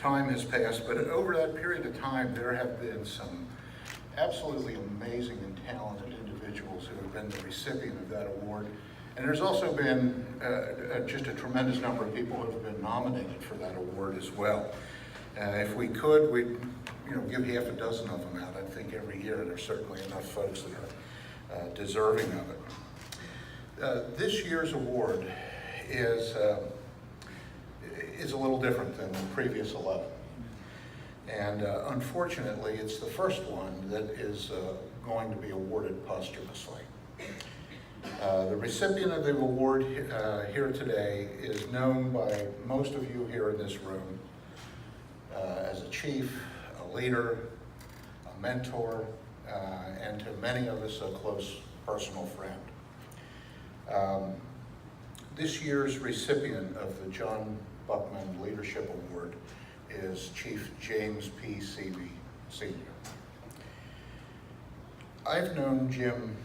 time has passed, but over that period of time, there have been some absolutely amazing and talented individuals who have been the recipient of that award. And there's also been just a tremendous number of people who have been nominated for that award as well. If we could, we'd give half a dozen of them out. I think every year there's certainly enough folks that are deserving of it. This year's award is a little different than the previous 11. And unfortunately, it's the first one that is going to be awarded posthumously. The recipient of the award here today is known by most of you here in this room as a chief, a leader, a mentor, and to many of us, a close personal friend. This year's recipient of the John Buckman Leadership Award is Chief James P. Seavey, Sr. I've known Jim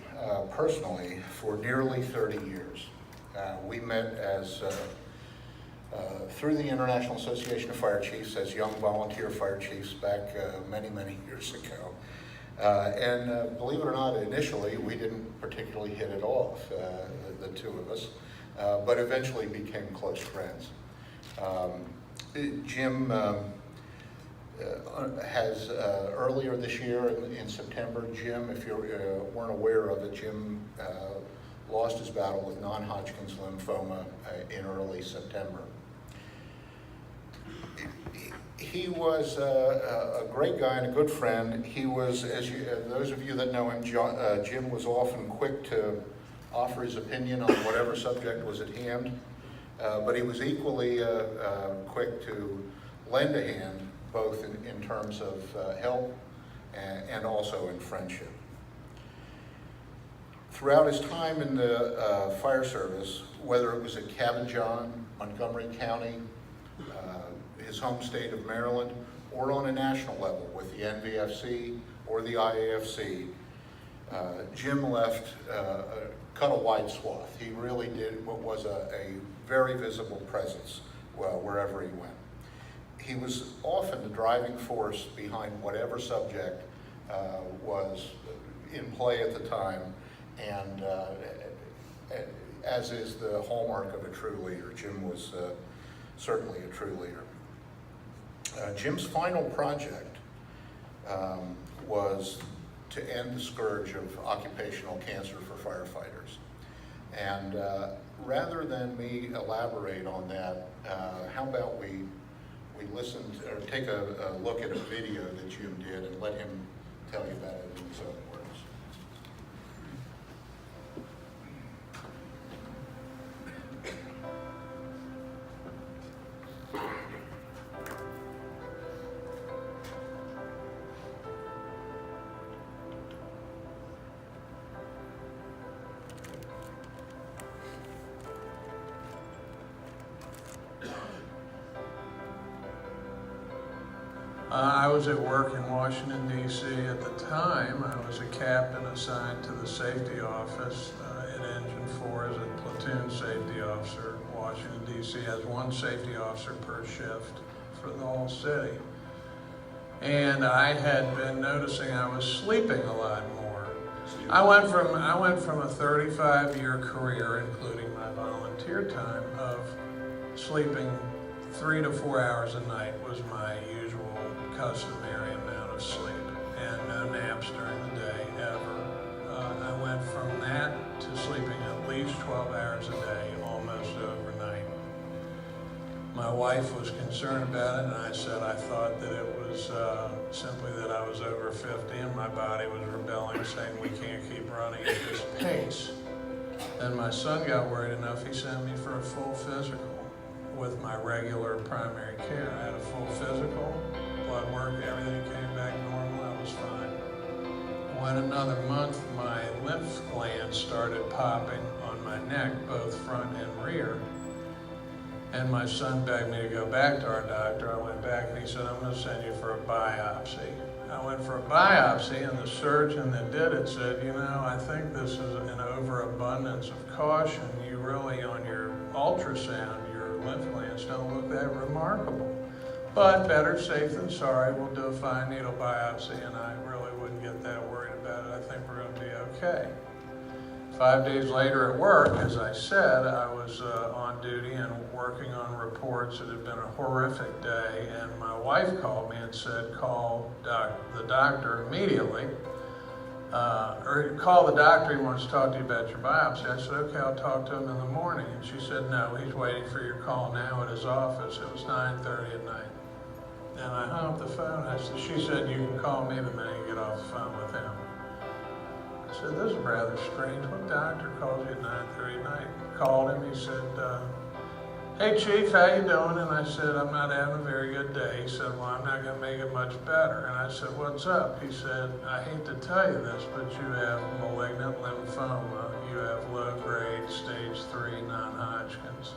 personally for nearly 30 years. We met as through the International Association of Fire Chiefs as young volunteer fire chiefs back many, many years ago. And believe it or not, initially we didn't particularly hit it off, the two of us, but eventually became close friends. Jim has, earlier this year in September, Jim, if you weren't aware of it, Jim lost his battle with non-Hodgkin's lymphoma in early September. He was a great guy and a good friend. He was, those of you that know him, Jim was often quick to offer his opinion on whatever subject was at hand, but he was equally quick to lend a hand, both in terms of help and also in friendship. Throughout his time in the fire service, whether it was at Cabin John, Montgomery County, his home state of Maryland, or on a national level with the NVFC or the IAFC, Jim cut a wide swath. He really did what was a very visible presence wherever he went. He was often the driving force behind whatever subject was in play at the time, and as is the hallmark of a true leader, Jim was certainly a true leader. Jim's final project was to end the scourge of occupational cancer for firefighters. And rather than me elaborate on that, how about we listen to, or take a look at a video that Jim did and let him tell you about it in his own words. I was at work in Washington, D.C. at the time. I was a captain assigned to the safety office at Engine 4 as a platoon safety officer. Washington, D.C. has one safety officer per shift for the whole city. And I had been noticing I was sleeping a lot more. I went from a 35-year career, including my volunteer time, of sleeping 3 to 4 hours a night was my usual customary amount of sleep, and no naps during the day ever. I went from that to sleeping at least 12 hours a day, almost overnight. My wife was concerned about it, and I said I thought that it was simply that I was over 50 and my body was rebelling, saying we can't keep running at this pace. Then my son got worried enough, he sent me for a full physical with my regular primary care. I had a full physical, blood work, everything came back normal, I was fine. Went another month, my lymph glands started popping on my neck, both front and rear. And my son begged me to go back to our doctor. I went back and he said, I'm going to send you for a biopsy. I went for a biopsy, and the surgeon that did it said, you know, I think this is an overabundance of caution. You really, on your ultrasound, your lymph glands don't look that remarkable. But better safe than sorry. We'll do a fine needle biopsy, and I really wouldn't get that worried about it. I think we're going to be okay. 5 days later at work, as I said, I was on duty and working on reports. It had been a horrific day, and my wife called me and said, call the doctor immediately, or call the doctor, he wants to talk to you about your biopsy. I said, okay, I'll talk to him in the morning. And she said, no, he's waiting for your call now at his office. It was 9:30 at night. And I hung up the phone. She said, you can call me the minute you get off the phone with him. I said, this is rather strange. What doctor calls you at 9:30 at night? Called him, he said, hey Chief, how you doing? And I said, I'm not having a very good day. He said, well, I'm not gonna make it much better. And I said, what's up? He said, I hate to tell you this, but you have malignant lymphoma. You have low-grade stage 3 non-Hodgkin's.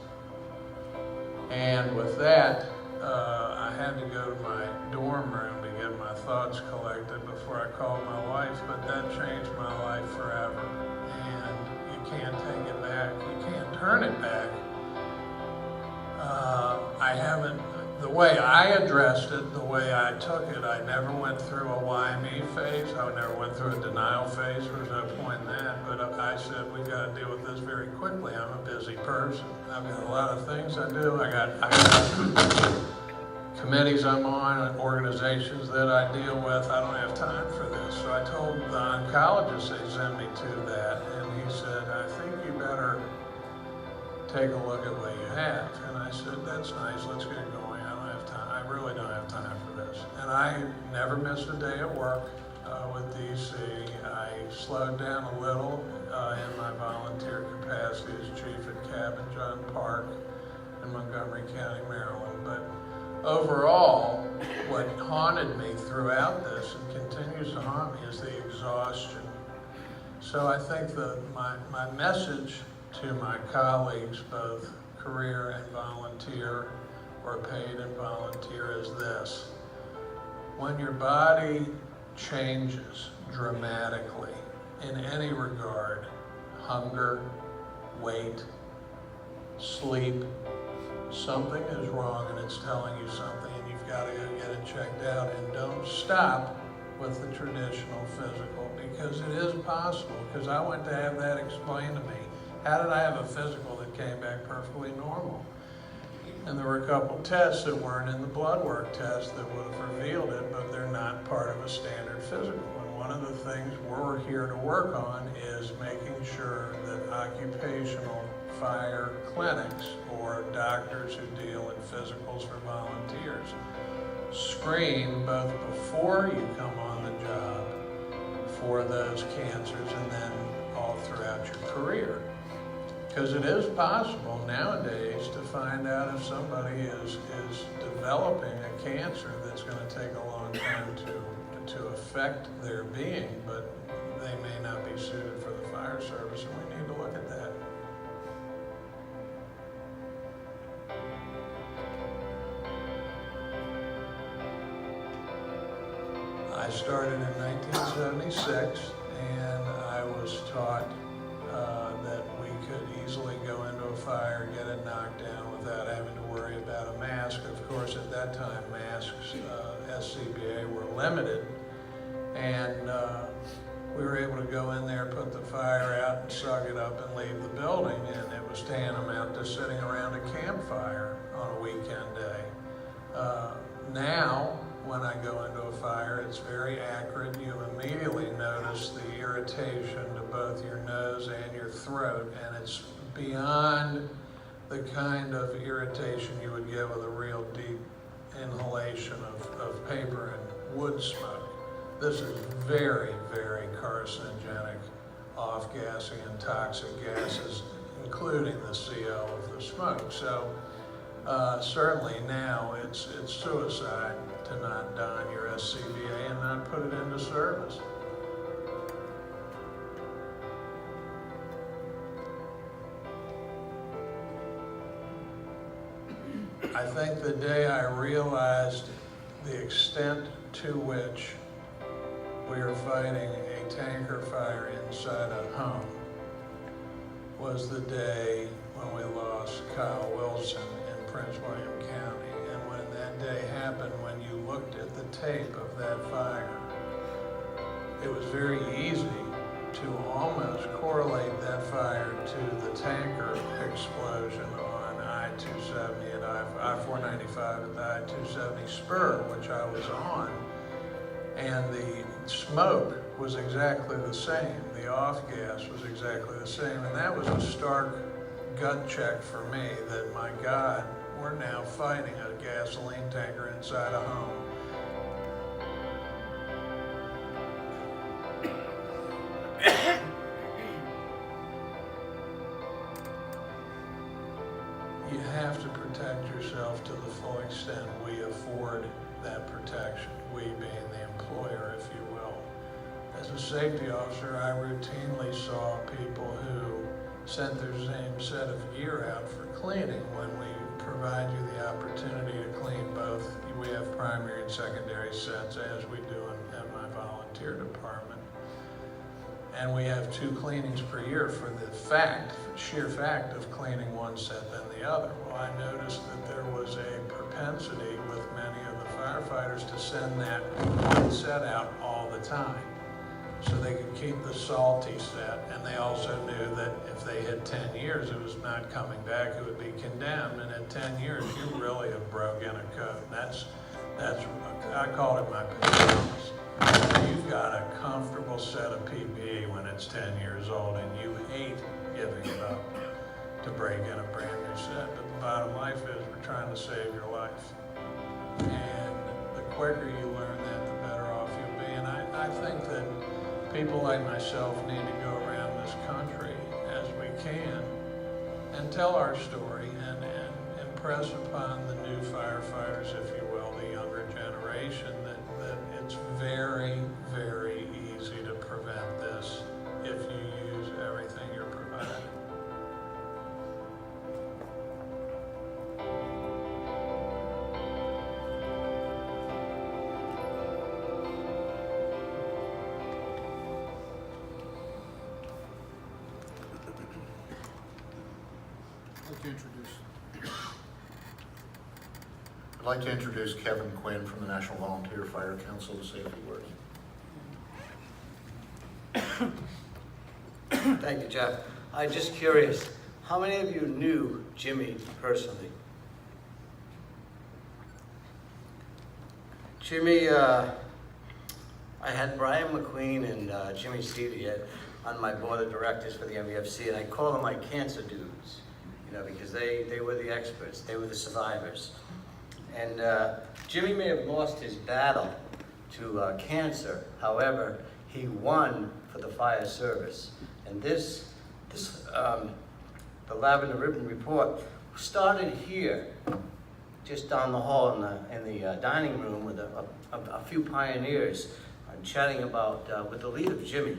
And with that, I had to go to my dorm room to get my thoughts collected before I called my wife, but that changed my life forever. And you can't take it back. You can't turn it back. I haven't, the way I addressed it, the way I took it, I never went through a why me phase. I never went through a denial phase. There was no point in that. But I said, we've got to deal with this very quickly. I'm a busy person. I've got a lot of things I do. I got committees I'm on, organizations that I deal with. I don't have time for this. So I told the oncologist they sent me to that, and he said, I think you better take a look at what you have. And I said, that's nice, let's get going. I don't have time, I really don't have time for this. And I never missed a day at work with DC. I slowed down a little in my volunteer capacity as chief at Cabin John Park in Montgomery County, Maryland. But overall, what haunted me throughout this and continues to haunt me is the exhaustion. So I think my message to my colleagues, both career and volunteer, or paid and volunteer, is this. When your body changes dramatically in any regard, hunger, weight, sleep, something is wrong and it's telling you something, and you've got to go get it checked out. And don't stop with the traditional physical, because it is possible. Because I went to have that explained to me. How did I have a physical that came back perfectly normal? And there were a couple tests that weren't in the blood work test that would have revealed it, but they're not part of a standard physical. And one of the things we're here to work on is making sure that occupational fire clinics, or doctors who deal in physicals for volunteers, screen both before you come on the job for those cancers and then all throughout your career. Because it is possible nowadays to find out if somebody is developing a cancer that's going to take a long time to affect their being, but they may not be suited for the fire service, and we need to look at that. I started in 1976, and I was taught that we could easily go into a fire, get it knocked down without having to worry about a mask. Of course, at that time, masks, SCBA, were limited, and we were able to go in there, put the fire out, and suck it up and leave the building, and it was tantamount to sitting around a campfire on a weekend day. Now, when I go into a fire, it's very accurate. You immediately notice the irritation to both your nose and your throat, and it's beyond the kind of irritation you would get with a real deep inhalation of paper and wood smoke. This is very, very carcinogenic, off-gassing and toxic gases, including the CO of the smoke. So certainly now it's suicide to not don your SCBA and not put it into service. I think the day I realized the extent to which we are fighting a tanker fire inside a home was the day when we lost Kyle Wilson in Prince William County. And when that day happen when you looked at the tape of that fire. It was very easy to almost correlate that fire to the tanker explosion on I-270 and I-495 at the I-270 spur, which I was on. And the smoke was exactly the same. The off gas was exactly the same. And that was a stark gut check for me that, my God, we're now fighting a gasoline tanker inside a home. You have to protect yourself to the full extent we afford that protection, we being the employer, if you will. As a safety officer, I routinely saw people who sent their same set of gear out for cleaning when we provide you the opportunity to clean both. We have primary and secondary sets, as we do in my volunteer department. And we have 2 cleanings per year for the sheer fact of cleaning one set than the other. Well, I noticed that there was a propensity with many of the firefighters to send that one set out all the time, so they could keep the salty set. And they also knew that if they hit 10 years, it was not coming back, it would be condemned. And at 10 years, you really have broken a code. That's I call it my pajamas. You've got a comfortable set of PPE when it's 10 years old, and you hate giving it up to break in a brand new set. But the bottom line is we're trying to save your life. And the quicker you learn that, the better off you'll be. And I think that people like myself need to go around this country as we can and tell our story and impress upon the new firefighters, if you will, the younger generation, that it's very, very easy to prevent this if you use everything you're provided. I'd like to introduce Kevin Quinn from the National Volunteer Fire Council to say a few words. Thank you, Jeff. I'm just curious, how many of you knew Jimmy personally? Jimmy, I had Brian McQueen and Jimmy Seavey on my board of directors for the MVFC, and I call them my cancer dudes, because they were the experts, they were the survivors. And Jimmy may have lost his battle to cancer. However, he won for the fire service. And the Lavender Ribbon Report started here, just down the hall in the dining room with a few pioneers chatting about, with the lead of Jimmy,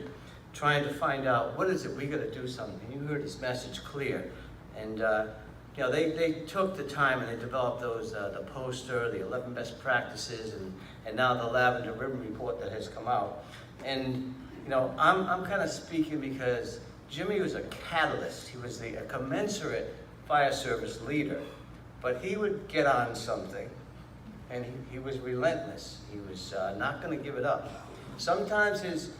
trying to find out, what is it, we gotta do something. You heard his message clear. And they took the time and they developed those, the poster, the 11 best practices, and now the Lavender Ribbon Report that has come out. And I'm kind of speaking because Jimmy was a catalyst. He was a commensurate fire service leader, but he would get on something, and he was relentless. He was not going to give it up. Sometimes his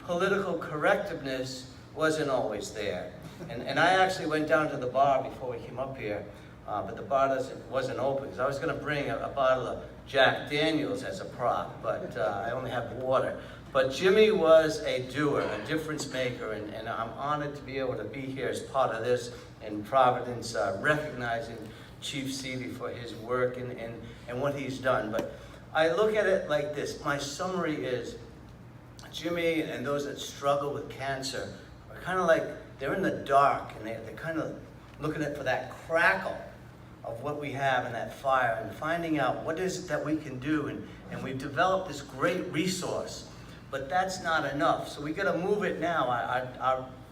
political correctiveness wasn't always there. And I actually went down to the bar before we came up here, but the bar wasn't open, because I was going to bring a bottle of Jack Daniels as a prop, but I only have water. But Jimmy was a doer, a difference maker, and I'm honored to be able to be here as part of this in Providence, recognizing Chief Seavey for his work and what he's done. But I look at it like this. My summary is, Jimmy and those that struggle with cancer are kind of like, they're in the dark, and they're kind of looking for that crackle of what we have in that fire and finding out what is it that we can do. And we've developed this great resource, but that's not enough. So we got to move it now.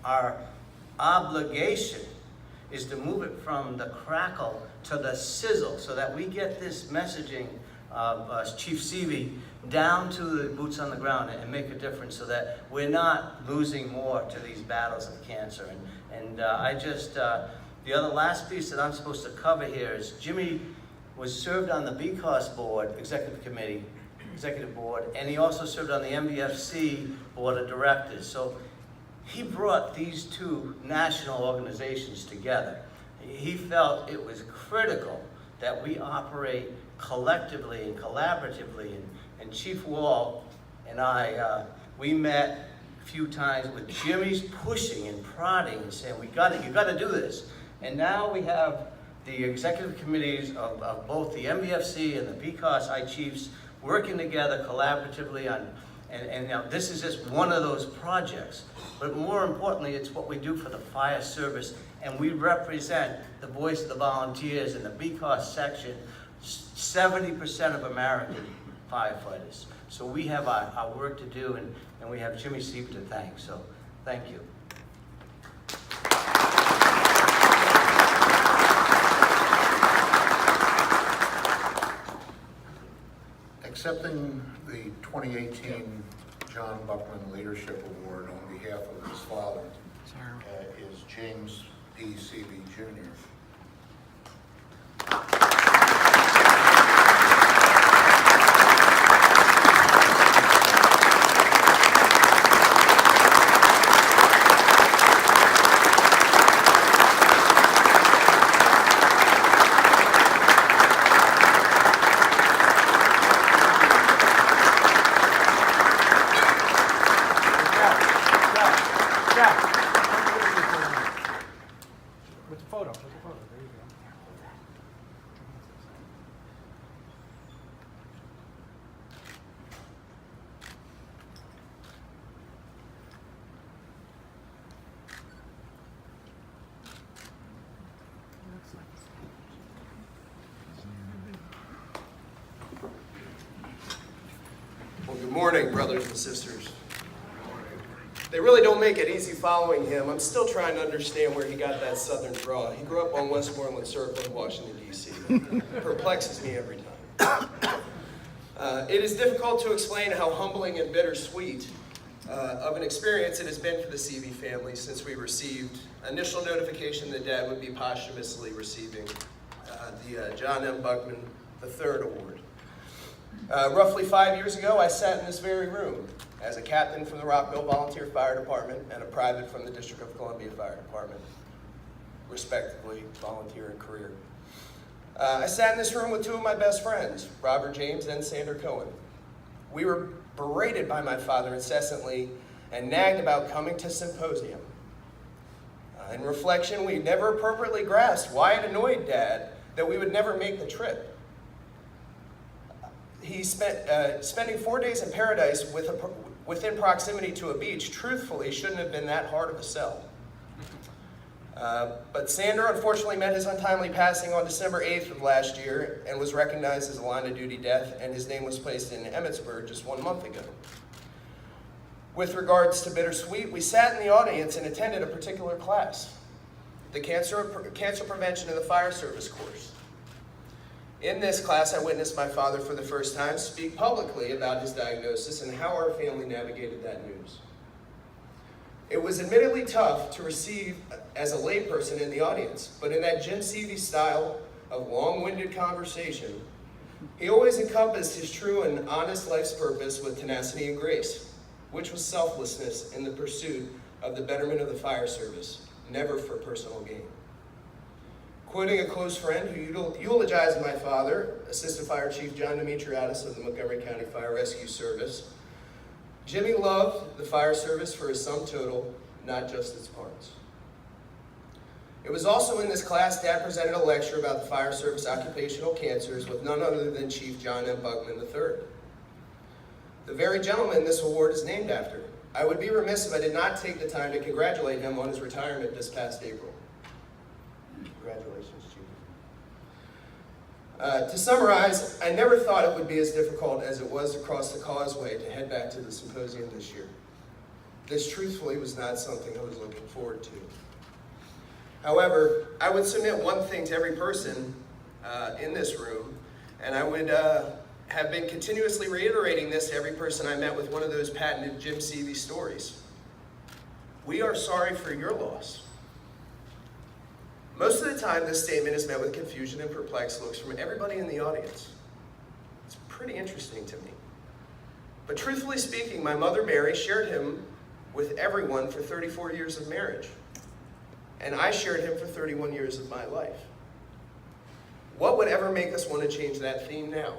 Our obligation is to move it from the crackle to the sizzle, so that we get this messaging of Chief Seavey down to the boots on the ground and make a difference, so that we're not losing more to these battles of cancer. And the last piece that I'm supposed to cover here is, Jimmy was served on the BCOS board, executive board, and he also served on the MVFC board of directors. So he brought these two national organizations together. He felt it was critical that we operate collectively and collaboratively, and Chief Wall and I, we met a few times with Jimmy's pushing and prodding and saying, you got to do this. And now we have the executive committees of both the MVFC and the BCOS I Chiefs working together collaboratively on, and now this is just one of those projects. But more importantly, it's what we do for the fire service, and we represent the voice of the volunteers in the BCOS section, 70% of American firefighters. So we have our work to do, and we have Jimmy Seavey to thank, so thank you. Accepting the 2018 John Buckman Leadership Award on behalf of his father is James P. Seavey, Jr. Well, good morning, brothers and sisters. They really don't make it easy following him. I'm still trying to understand where he got that southern draw. He grew up on Westmoreland Circle in Washington, D.C. Perplexes me every time. It is difficult to explain how humbling and bittersweet of an experience it has been for the Seavey family since we received initial notification that Dad would be posthumously receiving the John M. Buckman III Award. Roughly 5 years ago, I sat in this very room as a captain from the Rockville Volunteer Fire Department and a private from the District of Columbia Fire Department, respectively, volunteer and career. I sat in this room with two of my best friends, Robert James and Sandra Cohen. We were berated by my father incessantly and nagged about coming to symposium. In reflection, we never appropriately grasped why it annoyed Dad that we would never make the trip. He spending 4 days in paradise within proximity to a beach, truthfully, shouldn't have been that hard of a sell. But Sandra unfortunately met his untimely passing on December 8th of last year and was recognized as a line-of-duty death, and his name was placed in Emmitsburg just 1 month ago. With regards to bittersweet, we sat in the audience and attended a particular class, the Cancer Prevention in the Fire Service course. In this class, I witnessed my father for the first time speak publicly about his diagnosis and how our family navigated that news. It was admittedly tough to receive as a layperson in the audience, but in that Jim Seavey style of long-winded conversation, he always encompassed his true and honest life's purpose with tenacity and grace, which was selflessness in the pursuit of the betterment of the fire service, never for personal gain. Quoting a close friend who eulogized my father, Assistant Fire Chief John Demetriadis of the Montgomery County Fire Rescue Service, Jimmy loved the fire service for its sum total, not just its parts. It was also in this class Dad presented a lecture about the fire service occupational cancers with none other than Chief John M. Buckman III, the very gentleman this award is named after. I would be remiss if I did not take the time to congratulate him on his retirement this past April. Congratulations, Chief. To summarize, I never thought it would be as difficult as it was to cross the causeway to head back to the symposium this year. This truthfully was not something I was looking forward to. However, I would submit one thing to every person in this room, and I would have been continuously reiterating this to every person I met with one of those patented Jim Seavey stories. We are sorry for your loss. Most of the time, this statement is met with confusion and perplexed looks from everybody in the audience. It's pretty interesting to me. But truthfully speaking, my mother Mary shared him with everyone for 34 years of marriage. And I shared him for 31 years of my life. What would ever make us want to change that theme now?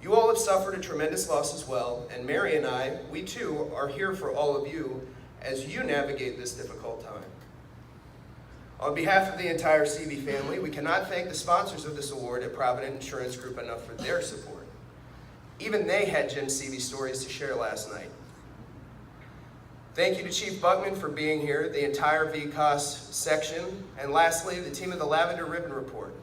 You all have suffered a tremendous loss as well, and Mary and I, we too, are here for all of you as you navigate this difficult time. On behalf of the entire Seavey family, we cannot thank the sponsors of this award at Provident Insurance Group enough for their support. Even they had Jim Seavey stories to share last night. Thank you to Chief Buckman for being here, the entire VCOS section, and lastly, the team of the Lavender Ribbon Report.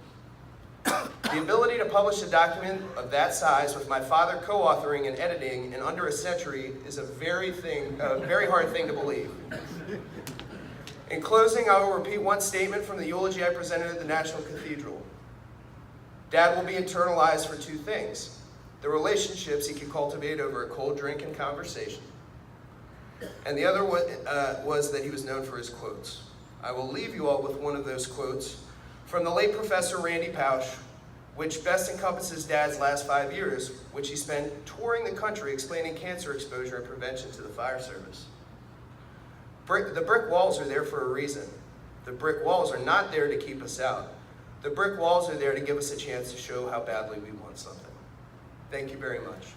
The ability to publish a document of that size with my father co-authoring and editing in under a century is a very hard thing to believe. In closing, I will repeat one statement from the eulogy I presented at the National Cathedral. Dad will be eternalized for two things: the relationships he could cultivate over a cold drink and conversation, and the other was that he was known for his quotes. I will leave you all with one of those quotes from the late Professor Randy Pausch, which best encompasses Dad's last 5 years, which he spent touring the country explaining cancer exposure and prevention to the fire service. The brick walls are there for a reason. The brick walls are not there to keep us out. The brick walls are there to give us a chance to show how badly we want something. Thank you very much.